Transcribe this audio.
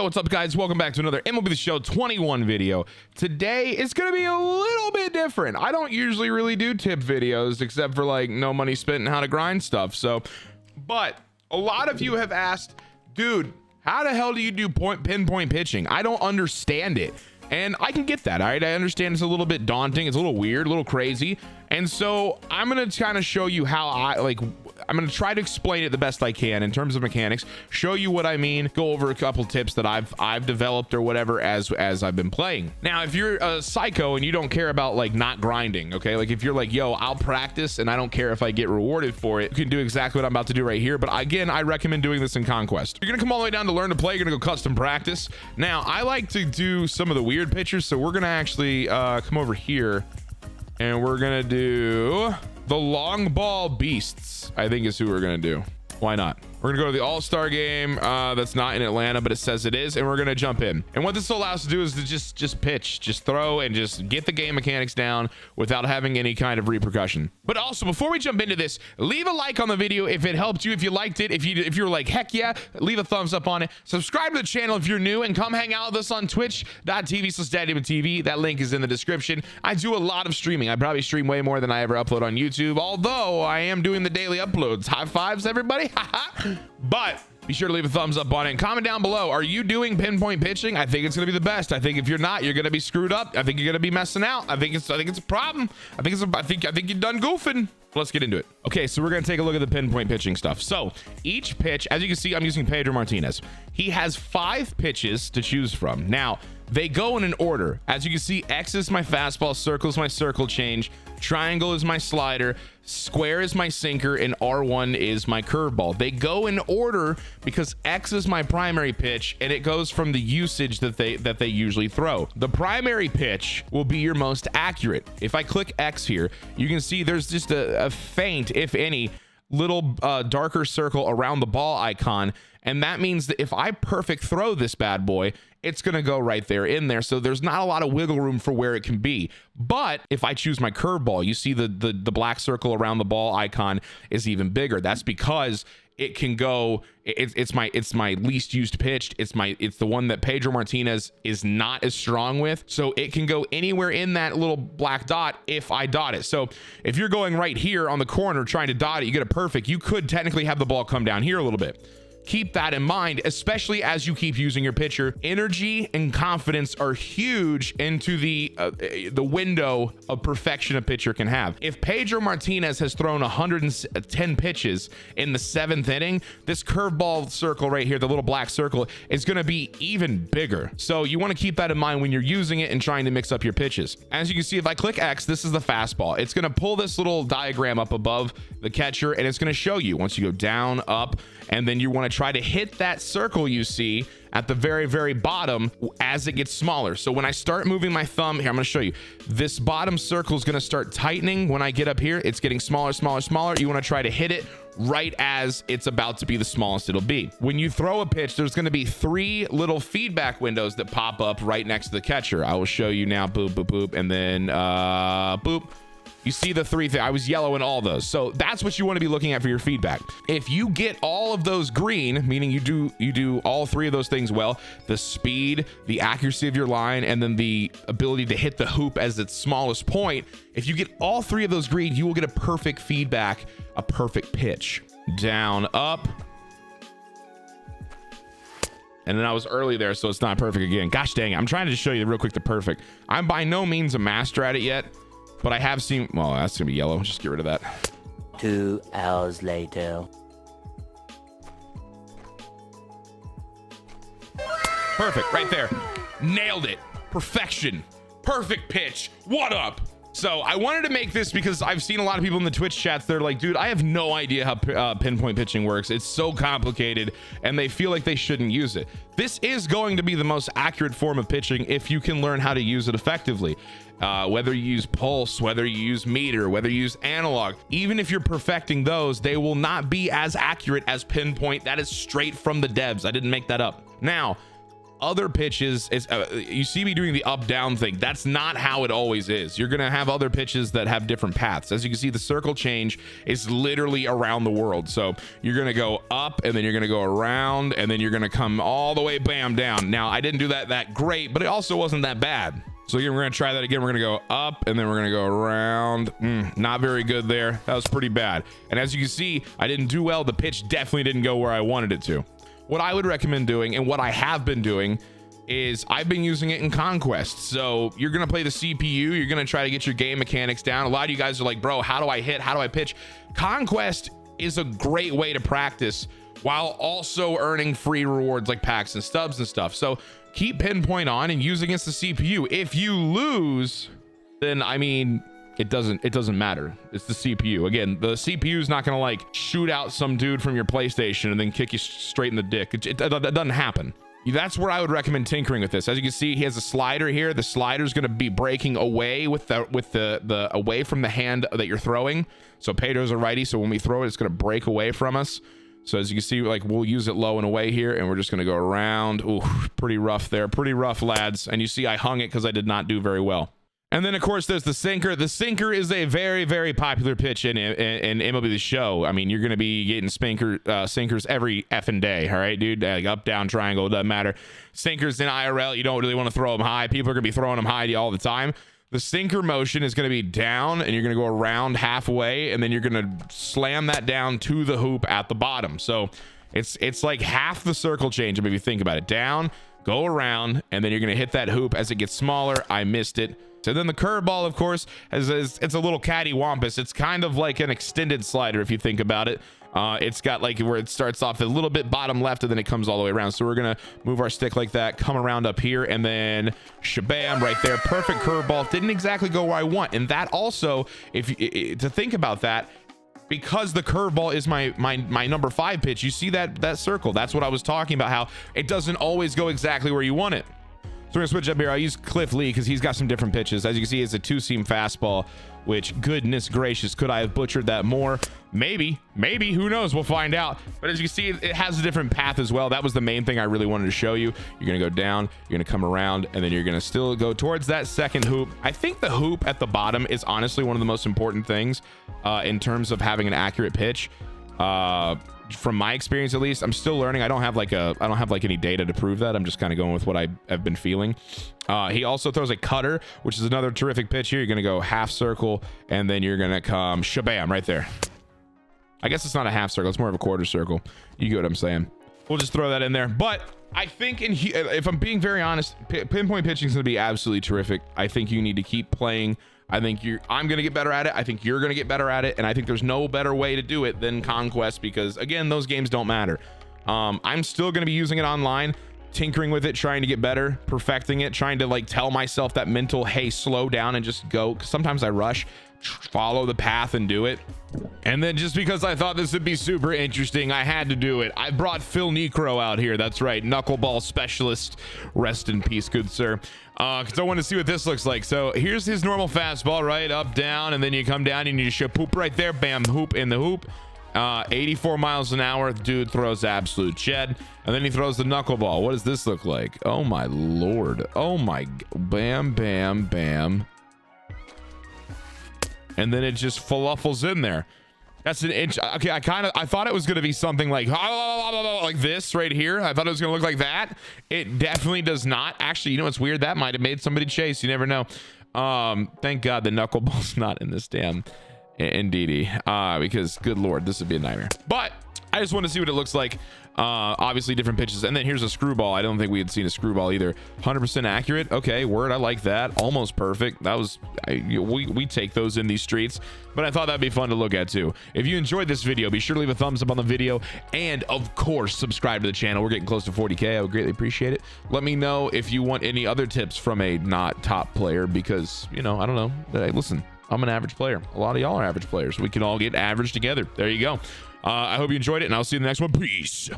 what's up, guys? Welcome back to another MLB The Show 21 video. Today is going to be a little bit different. I don't usually really do tip videos except for like no money spent and how to grind stuff. But a lot of you have asked, dude, how the hell do you do pinpoint pitching? I don't understand it. And I can get that. All right, I understand it's a little bit daunting, it's a little weird, a little crazy, and so I'm gonna kind of show you how I'm gonna try to explain it the best I can in terms of mechanics, show you what I mean, go over a couple tips that I've developed or whatever as I've been playing. Now, if you're a psycho and you don't care about like not grinding, okay, like if you're like, yo, I'll practice and I don't care if I get rewarded for it, you can do exactly what I'm about to do right here. But again, I recommend doing this in Conquest. You're gonna come all the way down to learn to play. You're gonna go custom practice. Now, I like to do some of the weird pitchers, so we're gonna actually come over here and we're gonna do the long ball beasts, I think is who we're gonna do. Why not? We're gonna go to the all-star game that's not in Atlanta, but it says it is, and we're gonna jump in. And what this allows us to do is to just pitch, just throw, and just get the game mechanics down without having any kind of repercussion. But also, before we jump into this, leave a like on the video if it helped you, if you liked it, if you're like, heck yeah, leave a thumbs up on it. Subscribe to the channel if you're new, and come hang out with us on twitch.tv/DaddyDimmuTV. That link is in the description. I do a lot of streaming. I probably stream way more than I ever upload on YouTube, although I am doing the daily uploads. High fives, everybody. But be sure to leave a thumbs up on it and comment down below. Are you doing pinpoint pitching? I think it's going to be the best. I think if you're not, you're going to be screwed up. I think you're going to be messing out. I think it's a problem. I think you're done goofing. Let's get into it. Okay, so we're going to take a look at the pinpoint pitching stuff. So each pitch, as you can see, I'm using Pedro Martinez. He has 5 pitches to choose from. Now, they go in an order. As you can see, X is my fastball, circle is my circle change, triangle is my slider, square is my sinker, and R1 is my curveball. They go in order because X is my primary pitch, and it goes from the usage that they usually throw. The primary pitch will be your most accurate. If I click X here, you can see there's just a faint, if any, little darker circle around the ball icon, and that means that if I perfect throw this bad boy, it's gonna go right there in there. So there's not a lot of wiggle room for where it can be. But if I choose my curveball, you see the black circle around the ball icon is even bigger. That's because it can go, it's my least used pitch. It's the one that Pedro Martinez is not as strong with. So it can go anywhere in that little black dot if I dot it. So if you're going right here on the corner trying to dot it, you get a perfect, you could technically have the ball come down here a little bit. Keep that in mind, especially as you keep using your pitcher. Energy and confidence are huge into the window of perfection a pitcher can have. If Pedro Martinez has thrown 110 pitches in the 7th inning, this curveball circle right here, the little black circle, is going to be even bigger. So you want to keep that in mind when you're using it and trying to mix up your pitches. As you can see, if I click X, this is the fastball. It's going to pull this little diagram up above the catcher, and it's going to show you once you go down, up, and then you want to try to hit that circle you see at the very, very bottom as it gets smaller. So when I start moving my thumb here, I'm going to show you this bottom circle is going to start tightening. When I get up here, it's getting smaller, smaller, smaller. You want to try to hit it right as it's about to be the smallest it'll be. When you throw a pitch, there's going to be 3 little feedback windows that pop up right next to the catcher. I will show you now. Boop, boop, boop, and then boop. You see the 3 things. I was yellow in all those. So that's what you want to be looking at for your feedback. If you get all of those green, meaning you do all 3 of those things well, the speed, the accuracy of your line, and then the ability to hit the hoop as its smallest point, if you get all 3 of those green, you will get a perfect feedback, a perfect pitch. Down, up. And then I was early there, so it's not perfect again. Gosh dang it. I'm trying to show you real quick the perfect. I'm by no means a master at it yet, but I have seen, well, that's gonna be yellow. Just get rid of that. 2 hours later. Perfect, right there. Nailed it. Perfection. Perfect pitch. What up? So I wanted to make this because I've seen a lot of people in the Twitch chats. They're like, dude, I have no idea how pinpoint pitching works. It's so complicated, and they feel like they shouldn't use it. This is going to be the most accurate form of pitching if you can learn how to use it effectively. Whether you use pulse, whether you use meter, whether you use analog, even if you're perfecting those, they will not be as accurate as pinpoint. That is straight from the devs. I didn't make that up. Now, other pitches is you see me doing the up down thing. That's not how it always is. You're gonna have other pitches that have different paths. As you can see, the circle change is literally around the world. So you're gonna go up, and then you're gonna go around, and then you're gonna come all the way bam down. Now I didn't do that great, but it also wasn't that bad. So again, we're gonna try that again. We're gonna go up, and then we're gonna go around. Not very good there. That was pretty bad. And as you can see, I didn't do well. The pitch definitely didn't go where I wanted it to. What I would recommend doing, and what I have been doing, is I've been using it in Conquest. So you're gonna play the CPU, you're gonna try to get your game mechanics down. A lot of you guys are like, bro, how do I hit? How do I pitch? Conquest is a great way to practice while also earning free rewards like packs and stubs and stuff. So keep Pinpoint on and use against the CPU. If you lose, then I mean, it doesn't matter. It's the CPU. Again, the CPU is not gonna like shoot out some dude from your PlayStation and then kick you straight in the dick. That doesn't happen. That's where I would recommend tinkering with this. As you can see, he has a slider here. The slider is going to be breaking away with the away from the hand that you're throwing. So Pedro's a righty, so when we throw it, it's going to break away from us. So as you can see, like, we'll use it low and away here, and we're just going to go around. Ooh, pretty rough there. Pretty rough, lads. And you see I hung it because I did not do very well. And then, of course, there's the sinker. The sinker is a very, very popular pitch in MLB The Show. I mean, you're going to be getting sinkers every effing day, all right, dude? Up, down, triangle, it doesn't matter. Sinkers in IRL, you don't really want to throw them high. People are going to be throwing them high to you all the time. The sinker motion is going to be down, and you're going to go around halfway, and then you're going to slam that down to the hoop at the bottom. So it's like half the circle change, if you think about it. Down, go around, and then you're going to hit that hoop as it gets smaller. I missed it. So then the curveball, of course, it's a little cattywampus. It's kind of like an extended slider if you think about it. It's got like where it starts off a little bit bottom left, and then it comes all the way around. So we're gonna move our stick like that, come around up here, and then shabam right there. Perfect curveball. Didn't exactly go where I want. And that also, to think about that, because the curveball is my number 5 pitch, you see that circle. That's what I was talking about, how it doesn't always go exactly where you want it. So we're gonna switch up here. I use Cliff Lee because he's got some different pitches. As you can see, it's a 2-seam fastball, which, goodness gracious, could I have butchered that more? Maybe, who knows? We'll find out. But as you can see, it has a different path as well. That was the main thing I really wanted to show you. You're gonna go down, you're gonna come around, and then you're gonna still go towards that second hoop. I think the hoop at the bottom is honestly one of the most important things in terms of having an accurate pitch. From my experience, at least, I'm still learning. I don't have like any data to prove that. I'm just kind of going with what I've been feeling. He also throws a cutter, which is another terrific pitch here. You're gonna go half circle, and then you're gonna come shabam right there. I guess it's not a half circle, it's more of a quarter circle. You get what I'm saying. We'll just throw that in there. But I think if I'm being very honest, pinpoint pitching is gonna be absolutely terrific. I think you need to keep playing. I think I'm gonna get better at it. I think you're gonna get better at it, and I think there's no better way to do it than Conquest, because again, those games don't matter. I'm still gonna be using it online, tinkering with it, trying to get better, perfecting it, trying to like tell myself that mental, hey, slow down and just go. 'Cause sometimes I rush, follow the path and do it. And then just because I thought this would be super interesting, I had to do it. I brought Phil Necro out here. That's right, knuckleball specialist. Rest in peace, good sir. Because I want to see what this looks like. So here's his normal fastball, right? Up, down, and then you come down and you just poop right there. Bam, hoop in the hoop. 84 miles an hour. The dude throws absolute shed. And then he throws the knuckleball. What does this look like? Oh my lord. Oh my, bam, bam, bam. And then it just fluffles in there. That's an inch. Okay, I thought it was going to be something like this right here. I thought it was going to look like that. It definitely does not. Actually, you know what's weird? That might have made somebody chase. You never know. Thank God the knuckleball's not in this damn Indeedy. Because good lord, this would be a nightmare. But I just want to see what it looks like. Obviously different pitches, and then here's a screwball. I don't think we had seen a screwball either. 100% accurate. Okay, word, I like that. Almost perfect. That was we take those in these streets, but I thought that'd be fun to look at too. If you enjoyed this video, be sure to leave a thumbs up on the video, and of course subscribe to the channel. We're getting close to 40k. I would greatly appreciate it. Let me know if you want any other tips from a not top player, because you know, I don't know. Hey, listen, I'm an average player. A lot of y'all are average players. We can all get average together. There you go. I hope you enjoyed it, and I'll see you in the next one. Peace.